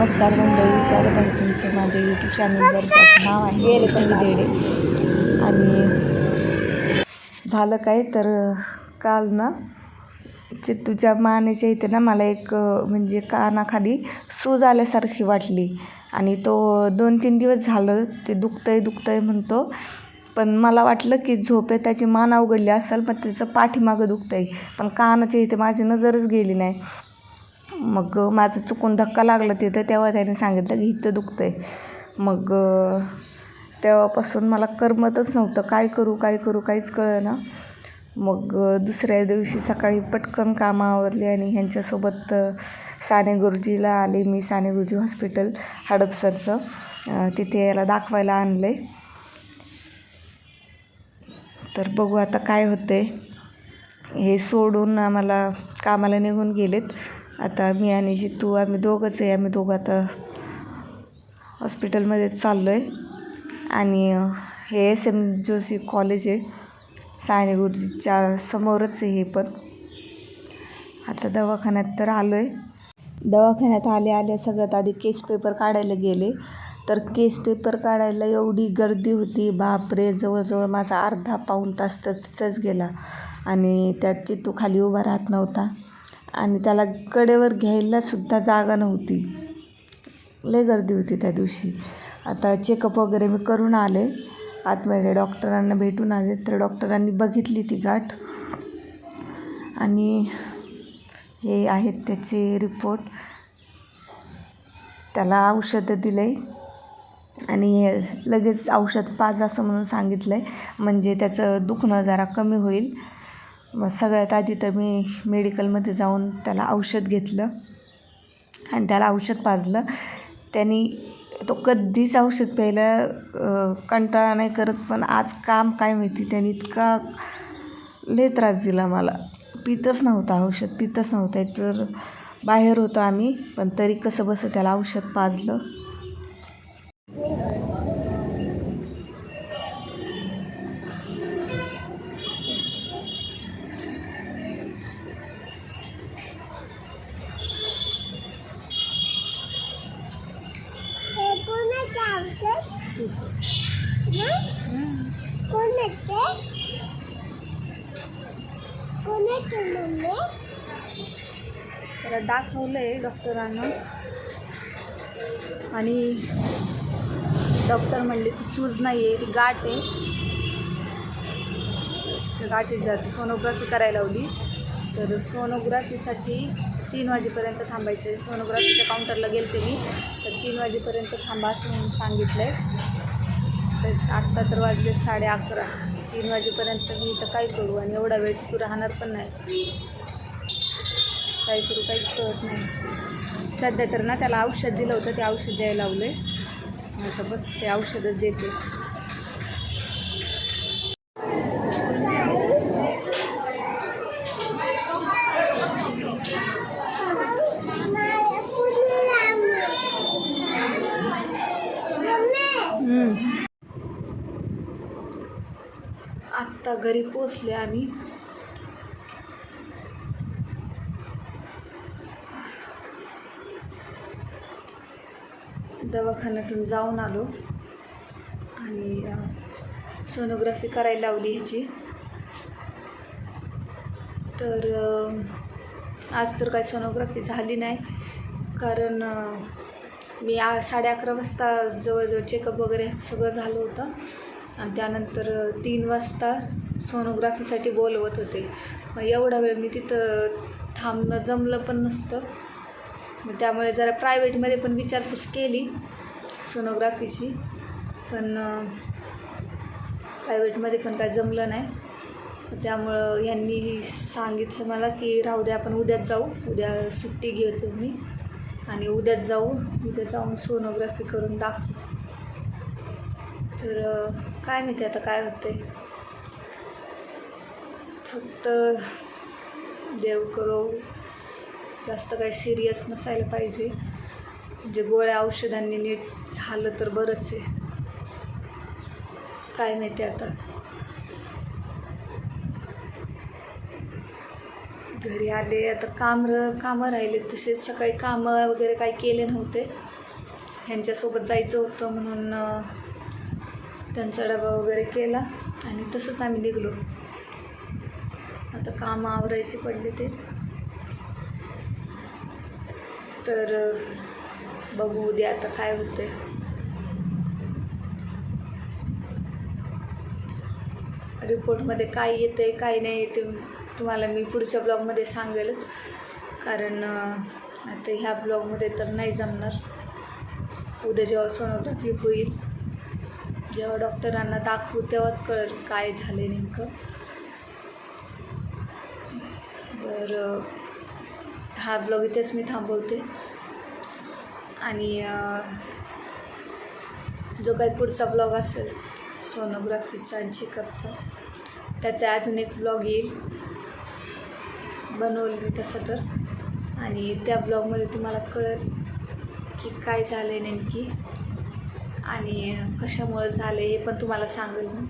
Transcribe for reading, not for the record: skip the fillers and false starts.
नमस्कार मंडळी, स्वागत आहे तुमचं माझ्या यूट्यूब चॅनलवर, ज्याचं नाव आहे वैष्णवी देडे. आणि झालं काय तर काल ना चित्तूच्या मानेच्या इथे ना मला एक म्हणजे कानाखाली सूज आल्यासारखी वाटली आणि तो 2-3 दिवस झालं ते दुखतंय म्हणतो. पण मला वाटलं की झोपेत त्याची मान अवघडली असेल, पण त्याचं पाठीमागं दुखतंय, पण कानाच्या इथे माझी नजरच गेली नाही. मग माझं चुकून धक्का लागला तिथं, तेव्हा त्याने सांगितलं की इथं दुखतंय. मग तेव्हापासून मला करमतच नव्हतं, काय करू काहीच कळेना. मग दुसऱ्या दिवशी सकाळी पटकन कामं आवरली आणि ह्यांच्यासोबत साने गुरुजीला आले मी. साने गुरुजी हॉस्पिटल हडपसरचं, तिथे याला दाखवायला आणले. तर बघू आता काय होते. हे सोडून आम्हाला कामाला निघून गेलेत. आता मी आणि जितू आम्ही दोघंच आहे. आम्ही दोघं आता हॉस्पिटलमध्येच चाललो आहे. आणि हे SM जोशी कॉलेज आहे, साने गुरुजीच्या समोरच आहे हे पण. आता दवाखान्यात तर आलो आहे. दवाखान्यात आल्या सगळ्यात आधी केस पेपर काढायला गेले. तर केस पेपर काढायला एवढी गर्दी होती, बापरे, जवळजवळ माझा अर्धा-पाऊण तास तर तिथंच गेला. आणि त्यात चित्तू खाली उभा राहत नव्हता आणि त्याला कडेवर घ्यायलासुद्धा जागा नव्हती. लय गर्दी होती त्या दिवशी. आता चेकअप वगैरे मी करून आले, आतमध्ये डॉक्टरांना भेटून आले. तर डॉक्टरांनी बघितली ती गाठ आणि हे आहेत त्याचे रिपोर्ट. त्याला औषधं दिले आणि लगेच औषध पाज असं म्हणून सांगितलं आहे, म्हणजे त्याचं दुखणं जरा कमी होईल. मग सगळ्यात आधी तर मी मेडिकलमध्ये जाऊन त्याला औषध घेतलं आणि त्याला औषध पाजलं. त्यांनी तो कधीच औषध प्यायला कंटाळा नाही करत, पण आज काम काय माहिती त्याने इतका लय त्रास दिला मला. पितच नव्हता औषध, पितच नव्हता. एक तर बाहेर होतो आम्ही, पण तरी कसं बसं त्याला औषध पाजलं. त्याला दाखवलं आहे डॉक्टरांना आणि डॉक्टर म्हणले ती सूज नाही आहे, ती गाठ आहे. त्या गाठीची सोनोग्राफी करायला लावली. तर सोनोग्राफीसाठी 3 वाजेपर्यंत थांबायचं आहे. सोनोग्राफीच्या काउंटरला गेलते मी, तर 3 वाजेपर्यंत थांबा असं म्हणून सांगितलं आहे. तर आत्ता तर वाजले 11:30. 3 वाजेपर्यंत मी इथं काय करू, आणि एवढा वेळ चितू राहणार पण नाही. काय करू काहीच कळत नाही. सध्या तर ना त्याला औषध दिलं होतं, ते औषध द्यायला लावलं आहे. आता बस ते औषधच देते. आत्ता घरी पोचले आम्ही. दवाखान्यातून जाऊन आलो आणि सोनोग्राफी करायला लावली ह्याची. तर आज तर काही सोनोग्राफी झाली नाही, कारण मी 11:30 वाजता जवळजवळ चेकअप वगैरे ह्याचं सगळं झालं होतं. आणि त्यानंतर 3 वाजता सोनोग्राफीसाठी बोलवत होते. मग एवढा वेळ मी तिथं थांबणं जमलं पण नसतं. मग त्यामुळे जरा प्रायव्हेटमध्ये पण विचारपूस केली सोनोग्राफीची, पण प्रायव्हेटमध्ये पण काय जमलं नाही. त्यामुळं ह्यांनी सांगितलं मला की राहू द्या, आपण उद्याच जाऊ. उद्या सुट्टी घेतो मी आणि उद्याच जाऊ. उद्या जाऊन सोनोग्राफी करून दाखवू. तर काय माहिती आता काय होते. फक्त देव करो जास्त काही सिरियस नसायला पाहिजे. म्हणजे गोळ्या औषधांनी नीट झालं तर बरंच आहे. काय माहिती आता. घरी आले. आता कामं राहिले तसेच. सकाळी कामं वगैरे काही केले नव्हते. ह्यांच्यासोबत जायचं होतं म्हणून त्यांचा डबा वगैरे केला आणि तसंच आम्ही निघलो. आता कामं आवरायचे पडले ते, तर बघू उद्या आता काय होते. रिपोर्टमध्ये काय येते काय नाही येते तुम्हाला मी पुढच्या ब्लॉगमध्ये सांगेलच, कारण आता ह्या ब्लॉगमध्ये तर नाही जमणार. उद्या जेव्हा सोनोग्राफी होईल, जेव्हा डॉक्टरांना दाखवू तेव्हाच कळेल काय झाले नेमकं. बरं, हा ब्लॉग इथेच मी थांबवते आणि जो काही पुढचा ब्लॉग असेल सोनोग्राफीचा आणि चेकअपचा, त्याचा अजून एक ब्लॉग येईल, बनवलं मी तसं तर. आणि त्या ब्लॉगमध्ये तुम्हाला कळेल की काय झालं आहे नेमकी आणि कशामुळे झालं हे पण तुम्हाला सांगेल मी.